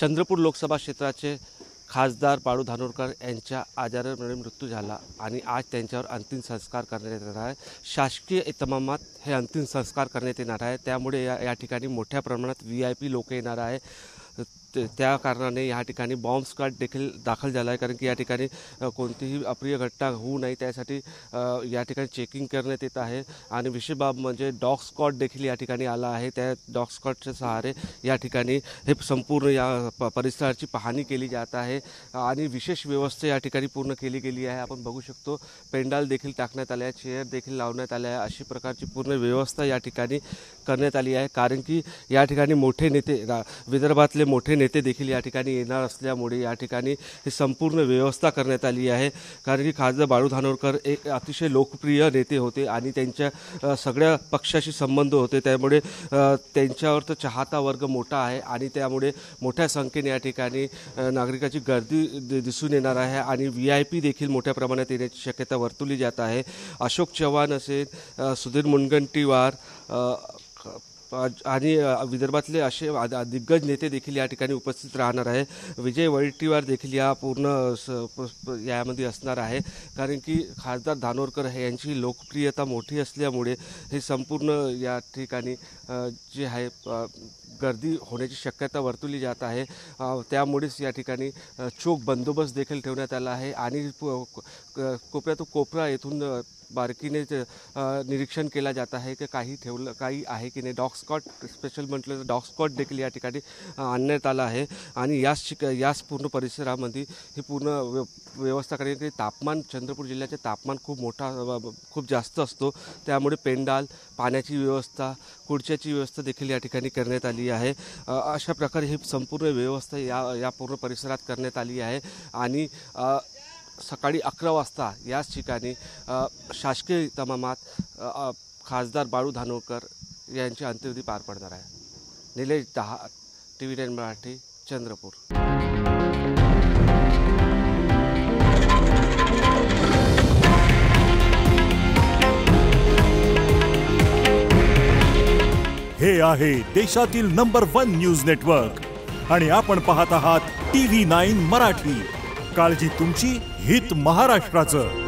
चंद्रपूर लोकसभा क्षेत्राचे खासदार बाळू धानोरकर यांच्या आजारामुळे मृत्यू झाला आणि आज त्यांच्यावर अंतिम संस्कार करण्यात येणार आहे। शासकीय इतमामात हे अंतिम संस्कार करण्यात येणार आहे। त्यामुळे या ठिकाणी मोठ्या प्रमाणात VIP लोक येणार आहे। त्या कारणाने या ठिकाणी बॉम्ब स्क्वॉड देखील दाखल झाला आहे, कारण की या ठिकाणी कोणतीही अप्रिय घटना होऊ नये त्यासाठी या ठिकाणी चेकिंग करण्यात येत आहे। आणि विशेष बाब म्हणजे डॉग स्क्वॉड देखील या ठिकाणी आला आहे। त्या डॉग स्क्वॉडच्या सहारे या ठिकाणी हे संपूर्ण या परिसराची पाहणी केली जात आहे आणि विशेष व्यवस्था या ठिकाणी पूर्ण केली गेली आहे। आपण बघू शकतो पेंडाल देखील टाकण्यात आले आहे, चेअर देखील लावण्यात आले आहे। अशी प्रकारची पूर्ण व्यवस्था या ठिकाणी करण्यात आली आहे, कारण की या ठिकाणी मोठे नेते विदर्भातले मोठे नेते देखील या ठिकाणी येणार असल्यामुळे या ठिकाणी ही संपूर्ण व्यवस्था करण्यात आली आहे। कारण की खासदार बाळू धानोरकर एक अतिशय लोकप्रिय नेते होते आणि त्यांच्या सगळ्या पक्षाशी संबंध होते, त्यामुळे त्यांच्यावर तर चाहता वर्ग मोठा आहे आणि त्यामुळे मोठ्या संख्येने या ठिकाणी नागरिकांची गर्दी दिसून येणार आहे आणि VIP देखील मोठ्या प्रमाणात येण्याची शक्यता वर्तवली जात आहे। अशोक चव्हाण असेल, सुधीर मुनगंटीवार आणि विदर्भातले असे दिग्गज नेते देखील या ठिकाणी उपस्थित राहणार आहे। विजय वडेट्टीवार देखील या पूर्ण यामध्ये असणार आहे, कारण की खासदार धानोरकर यांची लोकप्रियता मोठी असल्यामुळे हे संपूर्ण या ठिकाणी जे आहे गर्दी होण्याची शक्यता वर्तवली जात आहे। त्यामुळेच या ठिकाणी चोख बंदोबस्त देखील ठेवण्यात आला आहे आणि कोपऱ्या तो कोपरा येथून बारकीने निरीक्षण केला जात आहे की काही आहे की नाही। डॉग स्क्वॉड स्पेशल म्हटलं तर डॉग स्क्वॉड देखील या ठिकाणी आणण्यात आला आहे आणि याच पूर्ण परिसरामध्ये ही पूर्ण व्यवस्था करण्यात येते। तापमान चंद्रपूर जिल्ह्याचे तापमान खूप जास्त असतो, त्यामुळे पेंडाल, पाण्याची व्यवस्था, खुर्च्याची व्यवस्था देखील या ठिकाणी करण्यात आली आहे। अशा प्रकारे ही संपूर्ण व्यवस्था या पूर्ण परिसरात करण्यात आली आहे आणि सकाळी 11 वाजता याच ठिकाणी शासकीय इतमामात खासदार बाळू धानोरकर यांची अंत्यविधी पार पडणार आहे। निलेश दहा, TV9 मराठी, चंद्रपूर। हे आहे देशातील नंबर 1 न्यूज नेटवर्क आणि आपण पाहत आहात TV9 मराठी। काळजी तुमची, हित महाराष्ट्राचं।